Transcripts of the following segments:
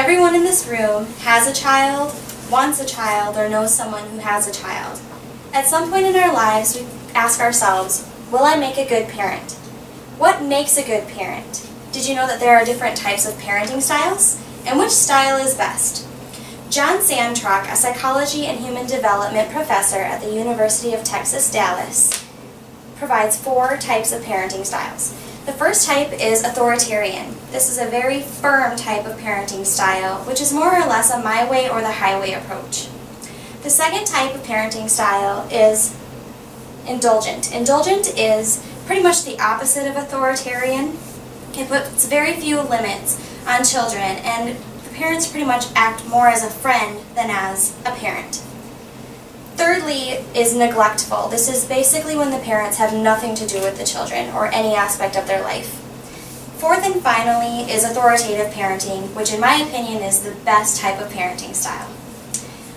Everyone in this room has a child, wants a child, or knows someone who has a child. At some point in our lives, we ask ourselves, will I make a good parent? What makes a good parent? Did you know that there are different types of parenting styles? And which style is best? John Sandrock, a psychology and human development professor at the University of Texas, Dallas, provides 4 types of parenting styles. The first type is authoritarian. This is a very firm type of parenting style, which is more or less a my way or the highway approach. The second type of parenting style is indulgent. Indulgent is pretty much the opposite of authoritarian. It puts very few limits on children, and the parents pretty much act more as a friend than as a parent. Thirdly is neglectful. This is basically when the parents have nothing to do with the children or any aspect of their life. Fourth and finally is authoritative parenting, which in my opinion is the best type of parenting style.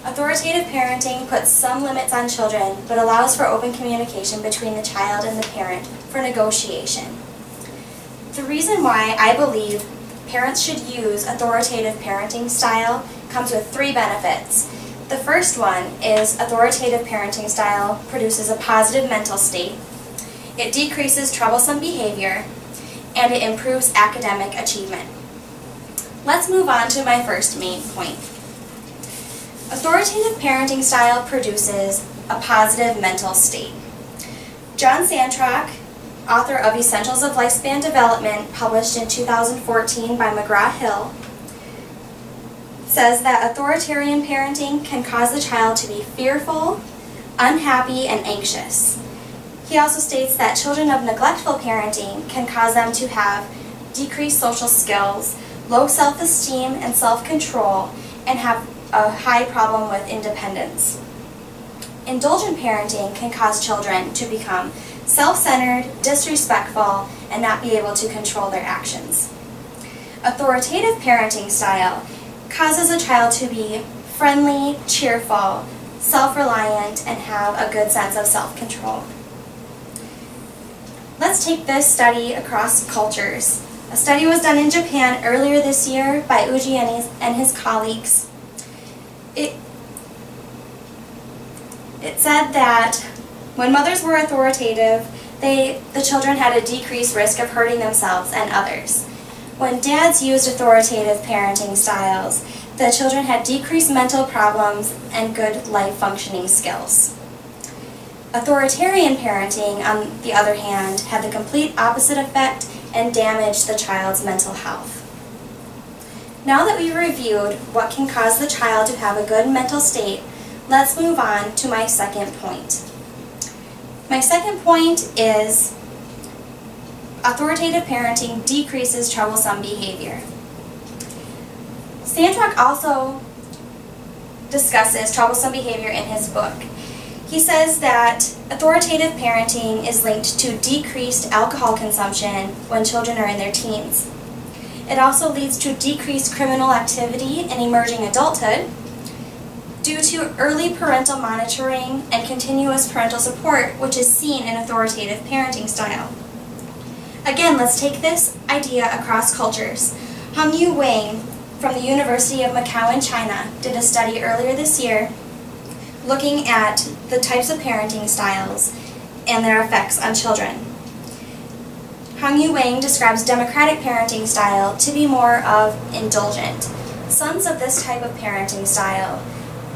Authoritative parenting puts some limits on children, but allows for open communication between the child and the parent for negotiation. The reason why I believe parents should use authoritative parenting style comes with 3 benefits. The first one is authoritative parenting style produces a positive mental state, it decreases troublesome behavior, and it improves academic achievement. Let's move on to my first main point. Authoritative parenting style produces a positive mental state. John Sandrock, author of Essentials of Lifespan Development, published in 2014 by McGraw-Hill, says that authoritarian parenting can cause the child to be fearful, unhappy, and anxious. He also states that children of neglectful parenting can cause them to have decreased social skills, low self-esteem and self-control, and have a high problem with independence. Indulgent parenting can cause children to become self-centered, disrespectful, and not be able to control their actions. Authoritative parenting style causes a child to be friendly, cheerful, self-reliant, and have a good sense of self-control. Let's take this study across cultures. A study was done in Japan earlier this year by Uji and his colleagues. It said that when mothers were authoritative, the children had a decreased risk of hurting themselves and others. When dads used authoritative parenting styles, the children had decreased mental problems and good life functioning skills. Authoritarian parenting, on the other hand, had the complete opposite effect and damaged the child's mental health. Now that we've reviewed what can cause the child to have a good mental state, let's move on to my second point. My second point is authoritative parenting decreases troublesome behavior. Sandrock also discusses troublesome behavior in his book. He says that authoritative parenting is linked to decreased alcohol consumption when children are in their teens. It also leads to decreased criminal activity in emerging adulthood due to early parental monitoring and continuous parental support, which is seen in authoritative parenting style. Again, let's take this idea across cultures. Hung-Yu Wang from the University of Macau in China did a study earlier this year looking at the types of parenting styles and their effects on children. Hung-Yu Wang describes democratic parenting style to be more of indulgent. Sons of this type of parenting style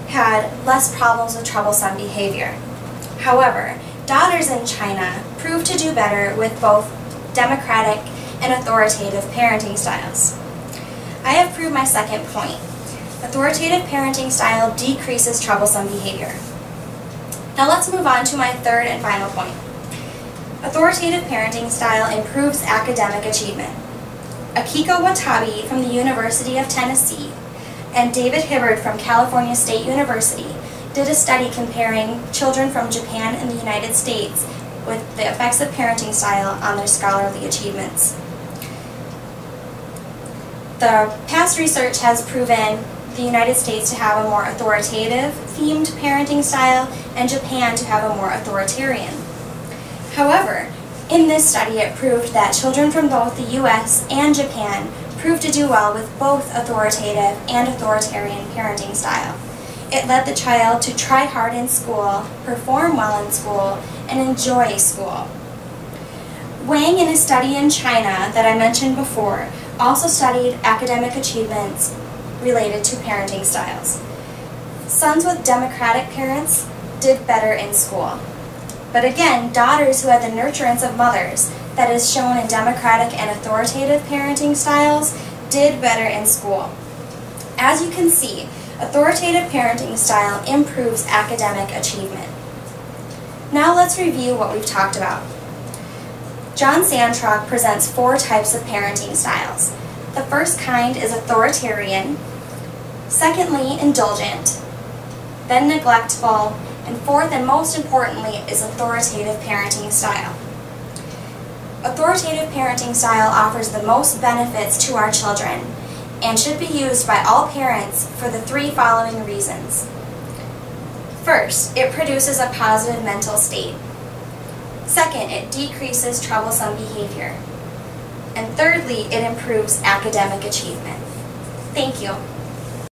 had less problems with troublesome behavior. However, daughters in China proved to do better with both democratic and authoritative parenting styles. I have proved my second point. Authoritative parenting style decreases troublesome behavior. Now let's move on to my third and final point. Authoritative parenting style improves academic achievement. Akiko Watabe from the University of Tennessee and David Hibbard from California State University did a study comparing children from Japan and the United States with the effects of parenting style on their scholarly achievements. The past research has proven the United States to have a more authoritative themed parenting style and Japan to have a more authoritarian. However, in this study it proved that children from both the US and Japan proved to do well with both authoritative and authoritarian parenting style. It led the child to try hard in school, perform well in school, and enjoy school. Wang, in a study in China that I mentioned before, also studied academic achievements related to parenting styles. Sons with democratic parents did better in school. But again, daughters who had the nurturance of mothers, that is shown in democratic and authoritative parenting styles, did better in school. As you can see, authoritative parenting style improves academic achievement. Now let's review what we've talked about. John Sandtrock presents 4 types of parenting styles. The first kind is authoritarian, secondly, indulgent, then neglectful, and fourth and most importantly is authoritative parenting style. Authoritative parenting style offers the most benefits to our children and should be used by all parents for the 3 following reasons. First, it produces a positive mental state. Second, it decreases troublesome behavior. And thirdly, it improves academic achievement. Thank you.